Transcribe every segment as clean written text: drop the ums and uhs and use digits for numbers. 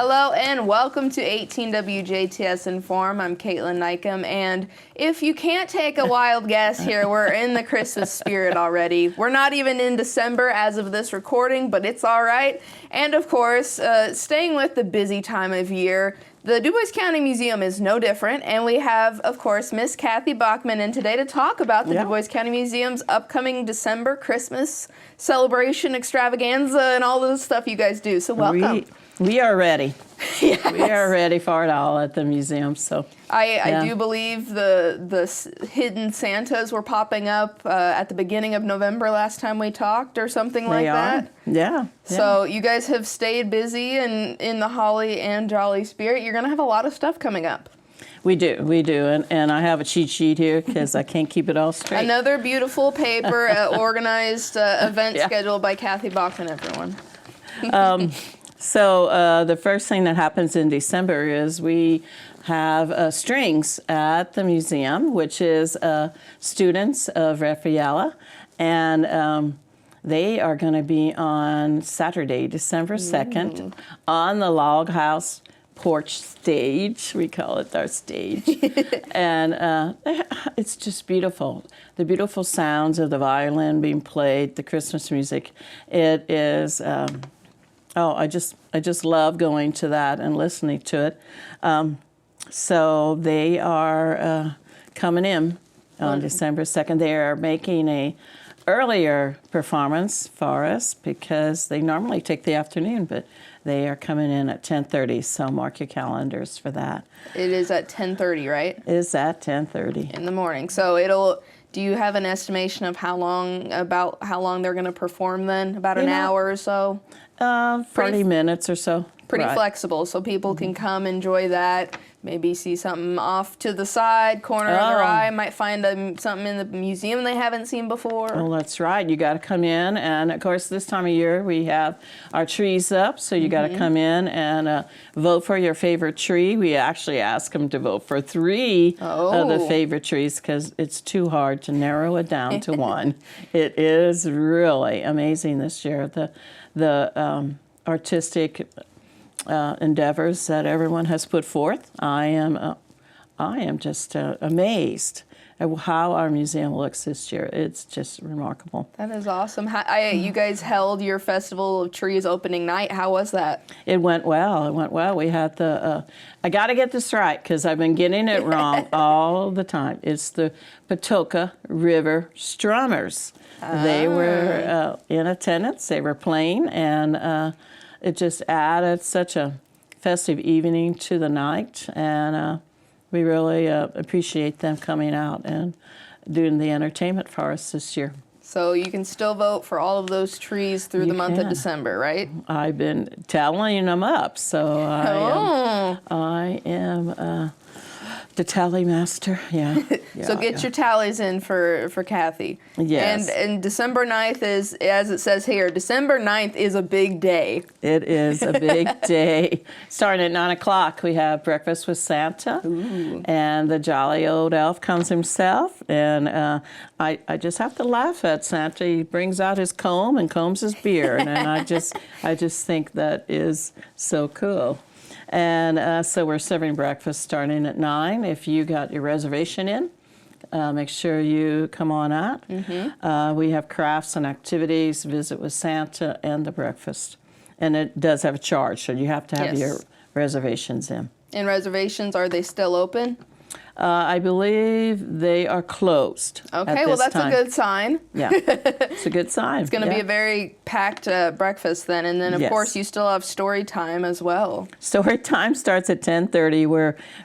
Hello and welcome to 18 WJTS in.form. I'm Kaitlyn Neukam, and if you can't take a wild guess here, we're in the Christmas spirit already. We're not even in December as of this recording, but it's all right. And of course, staying with the busy time of year, the Dubois County Museum is no different, and we have, of course, Miss Kathy Bachman in today to talk about the Dubois County Museum's upcoming December Christmas celebration extravaganza and all the stuff you guys do. So welcome. We are ready. Yes. We are ready for it all at the museum. So I do believe the hidden Santas were popping up at the beginning of November last time we talked, or something like that. Yeah. So you guys have stayed busy and in the holly and jolly spirit. You're going to have a lot of stuff coming up. We do, and I have a cheat sheet here because I can't keep it all straight. Another beautiful paper, organized event scheduled by Kathy Bachman, everyone. So the first thing that happens in December is we have strings at the museum, which is students of Rafaela, and they are going to be on Saturday, December 2nd, on the Log House porch stage. We call it our stage. And it's just beautiful. The beautiful sounds of the violin being played, the Christmas music. It is... I just love going to that and listening to it. So they are coming in on December 2nd. They are making a earlier performance for us because they normally take the afternoon, but they are coming in at 10:30. So mark your calendars for that. It is at 10:30, right? It is at 10:30 in the morning. So do you have an estimation of how long they're going to perform then? About an hour or so? 40 minutes or so. Pretty flexible, so people can come enjoy that, maybe see something off to the side, corner of their eye, might find something in the museum they haven't seen before. Well, that's right. You got to come in, and of course this time of year we have our trees up, so you got to come in and vote for your favorite tree. We actually ask them to vote for 3 of the favorite trees because it's too hard to narrow it down to one. It is really amazing this year, the artistic endeavors that everyone has put forth. I am just amazed at how our museum looks this year. It's just remarkable. That is awesome. You guys held your Festival of Trees opening night. How was that? It went well. We had I got to get this right because I've been getting it wrong all the time. It's the Patoka River Strummers. They were in attendance. They were playing, and it just added such a festive evening to the night, and we really appreciate them coming out and doing the entertainment for us this year. So you can still vote for all of those trees through the month of December, right? I've been tallying them up, so I am the tally master, So get your tallies in for Kathy. Yes. And December 9th is, as it says here, December 9th is a big day. It is a big day. Starting at 9 o'clock, we have breakfast with Santa. Ooh. And the jolly old elf comes himself. And I just have to laugh at Santa. He brings out his comb and combs his beard. And I just think that is so cool. And so we're serving breakfast starting at 9. If you got your reservation in, make sure you come on out. We have crafts and activities, visit with Santa, and the breakfast. And it does have a charge, so you have to have your reservations in. And reservations, are they still open? I believe they are closed. Okay, well, that's a good sign. Yeah, it's a good sign. It's going to be a very packed breakfast then. And then, of course, you still have story time as well. Story time starts at 10:30.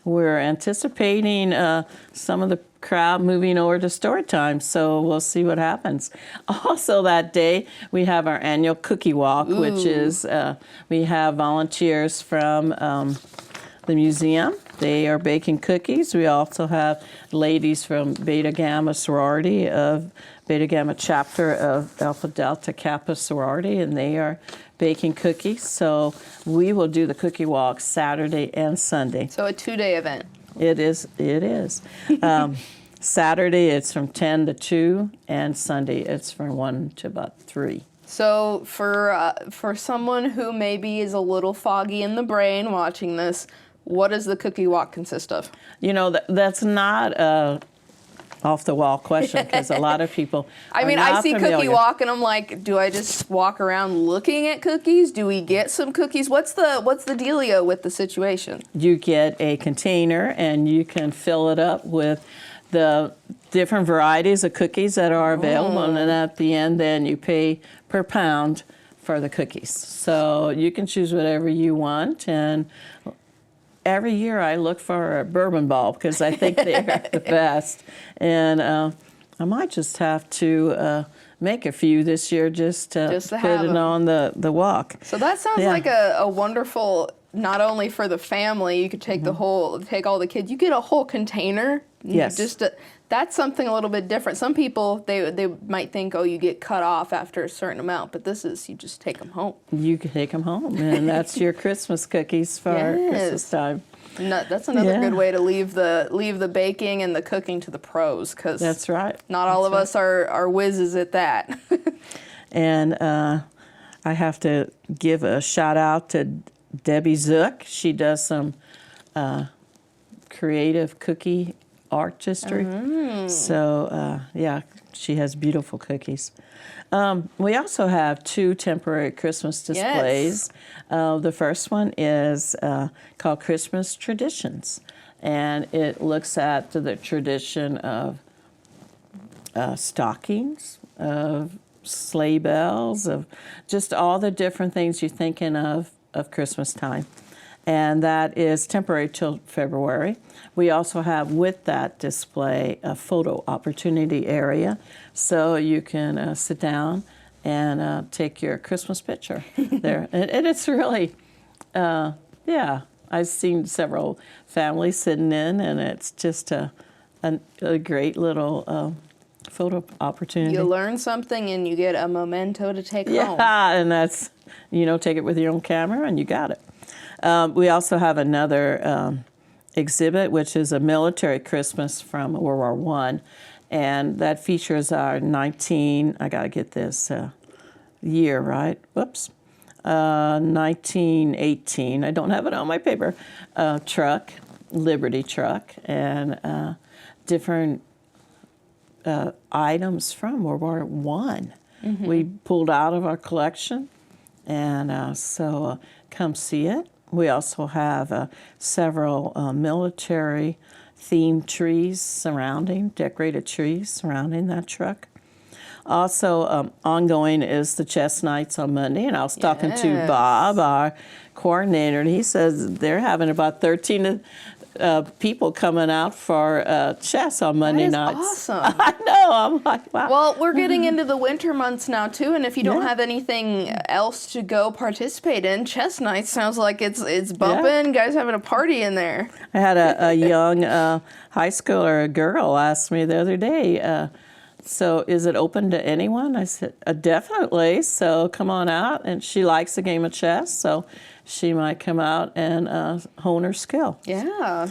We're anticipating some of the crowd moving over to story time, so we'll see what happens. Also that day, we have our annual cookie walk, which is, we have volunteers from the museum. They are baking cookies. We also have ladies from Beta Gamma sorority of Beta Gamma chapter of Alpha Delta Kappa sorority, and they are baking cookies. So we will do the cookie walk Saturday and Sunday. So a 2-day event. It is. Saturday it's from 10 to 2, and Sunday it's from 1 to about 3. So for someone who maybe is a little foggy in the brain watching this, what does the cookie walk consist of? That's not a off-the-wall question, because a lot of people I mean, I see cookie walk and I'm like, do I just walk around looking at cookies? Do we get some cookies? What's the dealio with the situation? You get a container and you can fill it up with the different varieties of cookies that are available, and then at the end, then you pay per pound for the cookies. So you can choose whatever you want, and every year I look for a bourbon ball because I think they're the best. And I might just have to make a few this year just to put it on the walk. So that sounds like a wonderful, not only for the family, you could take take all the kids, you get a whole container. Yes. That's something a little bit different. Some people, they might think, oh, you get cut off after a certain amount, but this is, you just take them home. You can take them home, and that's your Christmas cookies for Christmas time. No, that's another good way to leave the baking and the cooking to the pros, because that's right. Not all of us are whizzes at that. And I have to give a shout out to Debbie Zook. She does some creative cookie artistry. So she has beautiful cookies. We also have 2 temporary Christmas displays. Yes. The first one is called Christmas Traditions, and it looks at the tradition of stockings, of sleigh bells, of just all the different things you're thinking of Christmas time. And that is temporary till February. We also have, with that display, a photo opportunity area, so you can sit down and take your Christmas picture there. And it's really, I've seen several families sitting in, and it's just a great little photo opportunity. You learn something and you get a memento to take home. Yeah, and that's, take it with your own camera and you got it. We also have another exhibit, which is a military Christmas from World War I, and that features our I got to get this year right, 1918, I don't have it on my paper, truck, Liberty truck, and different items from World War I. We pulled out of our collection, and so come see it. We also have several military-themed decorated trees surrounding that truck. Also, ongoing is the chess nights on Monday, and I was talking to Bob, our coordinator, and he says they're having about 13 people coming out for chess on Monday nights. Awesome. I know. I'm like, wow. Well, we're getting into the winter months now too, and if you don't have anything else to go participate in, chess night sounds like it's bumping. Guys having a party in there. I had a young high schooler, a girl, asked me the other day, so is it open to anyone? I said, definitely. So come on out. And she likes a game of chess, so she might come out and hone her skill. Yeah.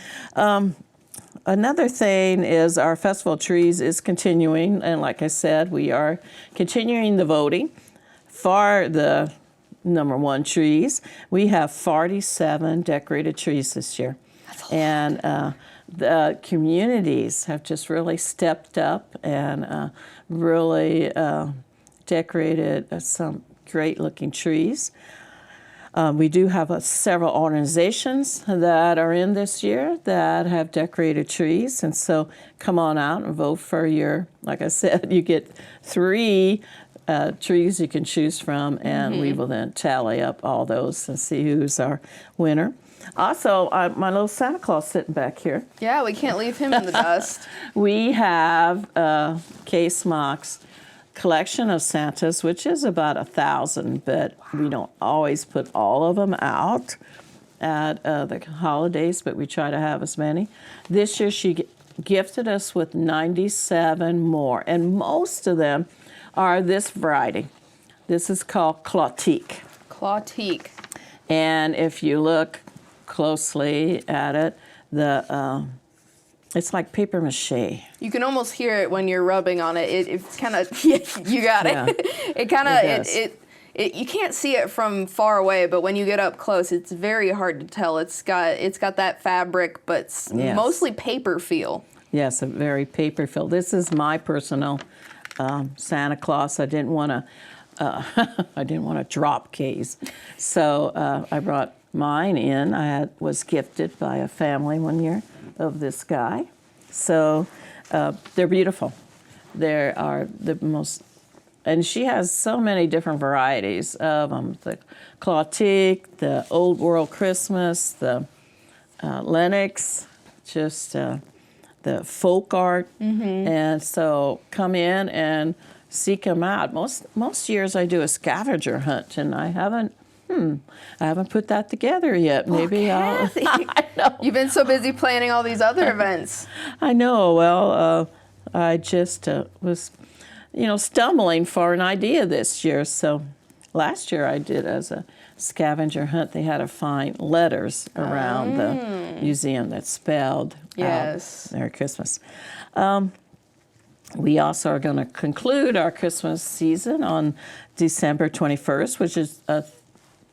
Another thing is our Festival of Trees is continuing, and like I said, we are continuing the voting for the #1 trees. We have 47 decorated trees this year. That's a lot. And the communities have just really stepped up and really decorated some great-looking trees. We do have several organizations that are in this year that have decorated trees, and so come on out and vote for like I said, you get 3 trees you can choose from, and we will then tally up all those and see who's our winner. Also, my little Santa Claus sitting back here. Yeah, we can't leave him in the dust. We have Case Mock's collection of Santas, which is about 1,000, but we don't always put all of them out at the holidays, but we try to have as many. This year she gifted us with 97 more, and most of them are this variety. This is called Clautique. Clautique. And if you look closely at it, the It's like paper mache. You can almost hear it when you're rubbing on it. It's kind of, yeah, you got it. Yeah, It kind of, does. you can't see it from far away, but when you get up close, it's very hard to tell. It's got that fabric, but Yes. mostly paper feel. Yes, a very paper filled. This is my personal Santa Claus. I didn't want to drop K's, so I brought mine in. Was gifted by a family one year of this guy. So they're beautiful. They are the most, and she has so many different varieties of them. The Clautique, the Old World Christmas, the Lennox, just the folk art. And so come in and seek them out. Most years I do a scavenger hunt, and I haven't put that together yet. Maybe I'll. Kathy, I know. you've been so busy planning all these other events. I know. Well, I just was, stumbling for an idea this year. So last year I did as a scavenger hunt. They had to find letters around the museum that spelled Yes. Merry Christmas. We also are going to conclude our Christmas season on December 21st, which is a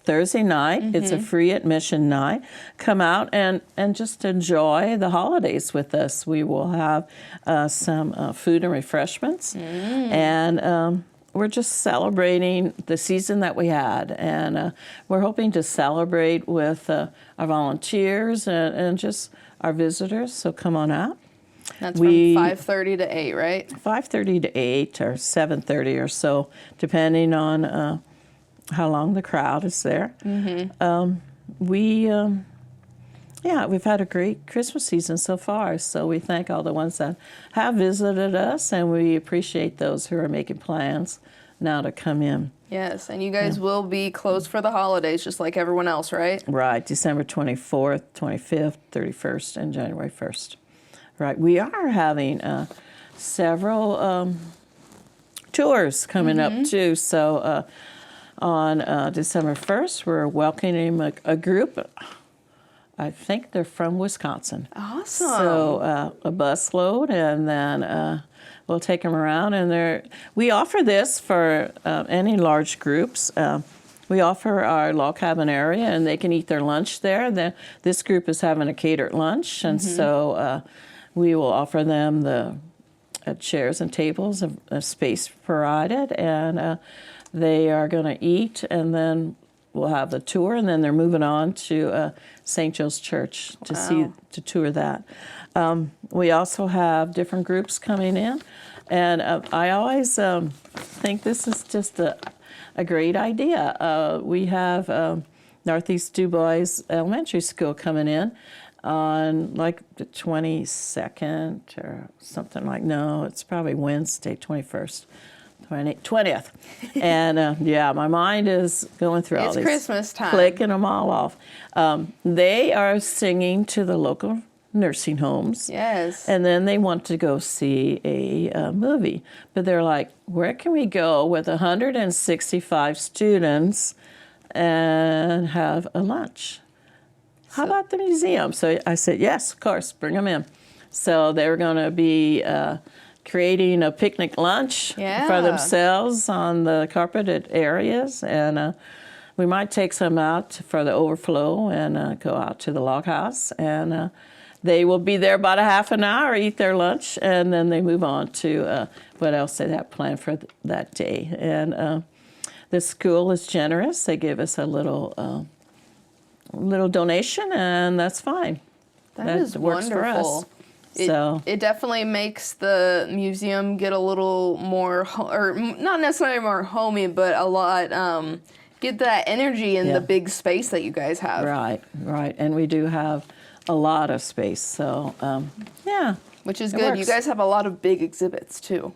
Thursday night. It's a free admission night. Come out and just enjoy the holidays with us. We will have some food and refreshments. And we're just celebrating the season that we had. And we're hoping to celebrate with our volunteers and just our visitors. So come on out. That's from 5:30 to 8, right? 5:30 to 8 or 7:30 or so, depending on how long the crowd is there. We've had a great Christmas season so far, so we thank all the ones that have visited us, and we appreciate those who are making plans now to come in. Yes, and you guys will be closed for the holidays just like everyone else, right? Right, December 24th, 25th, 31st, and January 1st. Right, we are having several tours coming up too, so on December 1st, we're welcoming a group. I think they're from Wisconsin. Awesome. So a busload, and then we'll take them around. And we offer this for any large groups. We offer our log cabin area, and they can eat their lunch there. This group is having a catered lunch, and so we will offer them the chairs and tables, a space provided, and they are going to eat, and then we'll have the tour, and then they're moving on to St. Joe's Church to tour that. We also have different groups coming in, and I always think this is just a great idea. We have Northeast Dubois Elementary School coming in on like the 22nd or something no, it's probably Wednesday, 21st. 20th. And my mind is going through all It's these. Christmas time. Clicking them all off. They are singing to the local nursing homes. Yes. And then they want to go see a movie. But they're like, where can we go with 165 students and have a lunch? How about the museum? So I said, yes, of course, bring them in. So they're going to be creating a picnic lunch for themselves on the carpeted areas, and we might take some out for the overflow and go out to the log house, and they will be there about a half an hour, eat their lunch, and then they move on to what else they have planned for that day. And the school is generous. They give us a little donation, and that's fine. That is works wonderful. for us. So it definitely makes the museum get a little more, or not necessarily more homey, but a lot, get that energy in the big space that you guys have. Right. And we do have a lot of space, so Which is good. You guys have a lot of big exhibits too.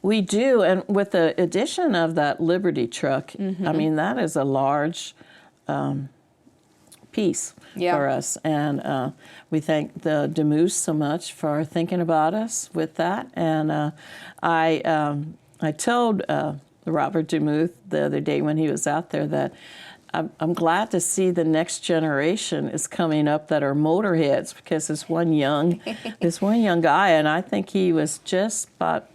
We do, and with the addition of that Liberty truck, I mean, that is a large piece for us, and we thank the DeMoose so much for thinking about us with that. And I told Robert DeMuth the other day when he was out there that I'm glad to see the next generation is coming up that are motorheads, because this one young guy, and I think he was just about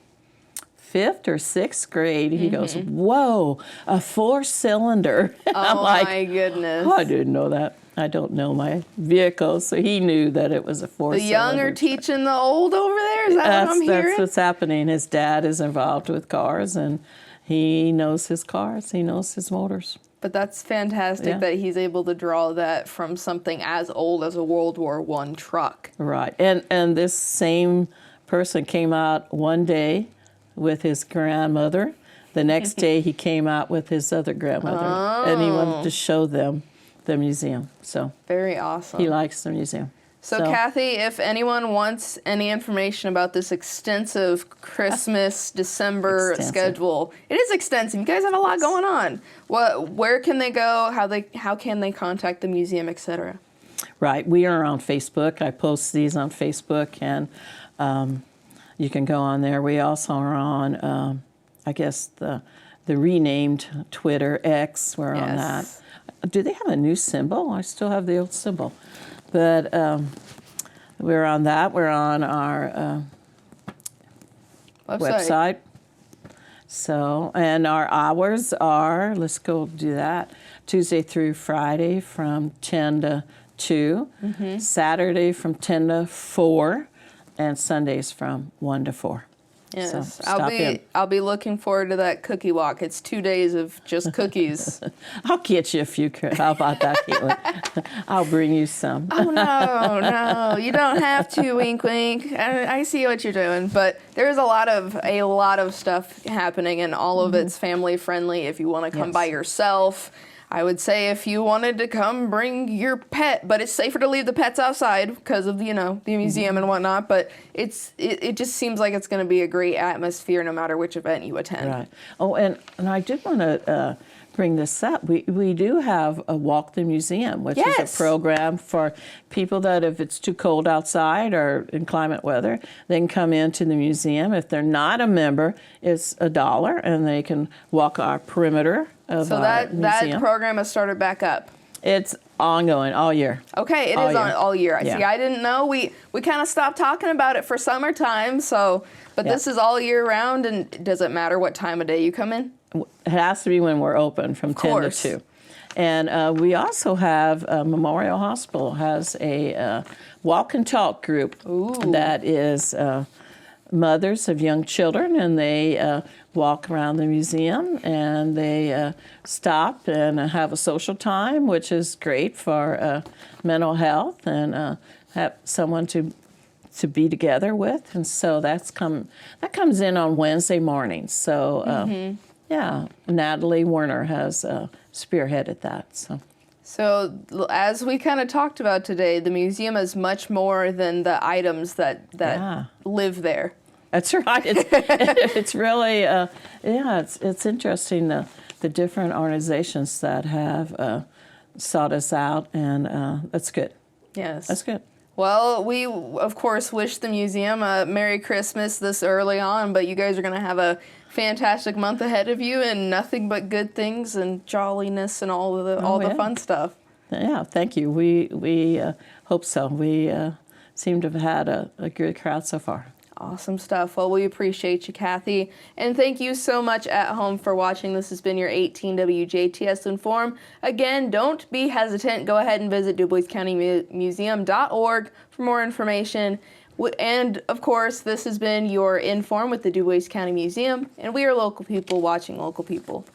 5th or 6th grade. He goes, "Whoa, a 4-cylinder!" I'm Oh like, my goodness! "Oh, I didn't know that. I don't know my vehicle," so he knew that it was a 4-cylinder. The young are teaching the old over there. Is that what I'm hearing? That's what's happening. His dad is involved with cars, and he knows his cars. He knows his motors. But that's fantastic that he's able to draw that from something as old as a World War I truck. Right. And this same person came out one day with his grandmother. The next day he came out with his other grandmother. And he wanted to show them the museum. So very awesome. He likes the museum. So Kathy, if anyone wants any information about this extensive Christmas December schedule, it is extensive. You guys have a lot going on. Where can they go? How can they contact the museum, etc.? Right. We are on Facebook. I post these on Facebook, and you can go on there. We also are on, I guess, the renamed Twitter, X. We're on that. Do they have a new symbol? I still have the old symbol. But we're on that. We're on our website. So, and our hours are, let's go do that, Tuesday through Friday from 10 to 2, Saturday from 10 to 4, and Sundays from 1 to 4. Yes, So I'll be looking forward to that cookie walk. It's 2 days of just cookies. I'll get you a few. How about that, Kaitlyn? I'll bring you some. Oh no, you don't have to. Wink, wink. I see what you're doing, but there's a lot of stuff happening, and all of it's family friendly. If you want to come by yourself, I would say if you wanted to come, bring your pet, but it's safer to leave the pets outside because of the museum and whatnot. But it just seems like it's going to be a great atmosphere no matter which event you attend. Right. Oh, and I did want to bring this up. We do have a Walk the Museum, which is a program for people that if it's too cold outside or in climate weather, they can come into the museum. If they're not a member, it's $1, and they can walk our perimeter of our museum. That program has started back up. It's ongoing all year. Okay, it is on all year. See, I didn't know. We kind of stopped talking about it for summertime, but this is all year round, and does it matter what time of day you come in? It has to be when we're open from 10 to 2. And we also have Memorial Hospital has a walk and talk group that is mothers of young children, and they walk around the museum, and they stop and have a social time, which is great for mental health and have someone to be together with. And so that comes in on Wednesday mornings. So Natalie Werner has spearheaded that. So as we kind of talked about today, the museum is much more than the items that live there. That's right. It's really, it's interesting the different organizations that have sought us out, and that's good. Yes. That's good. Well, we, of course, wish the museum a Merry Christmas this early on, but you guys are going to have a fantastic month ahead of you and nothing but good things and jolliness and all the fun stuff. Yeah, thank you. We hope so. We seem to have had a good crowd so far. Awesome stuff. Well, we appreciate you, Kathy. And thank you so much at home for watching. This has been your 18 WJTS in.form. Again, don't be hesitant. Go ahead and visit DuboisCountyMuseum.org for more information. And, of course, this has been your in.form with the Dubois County Museum. And we are local people watching local people.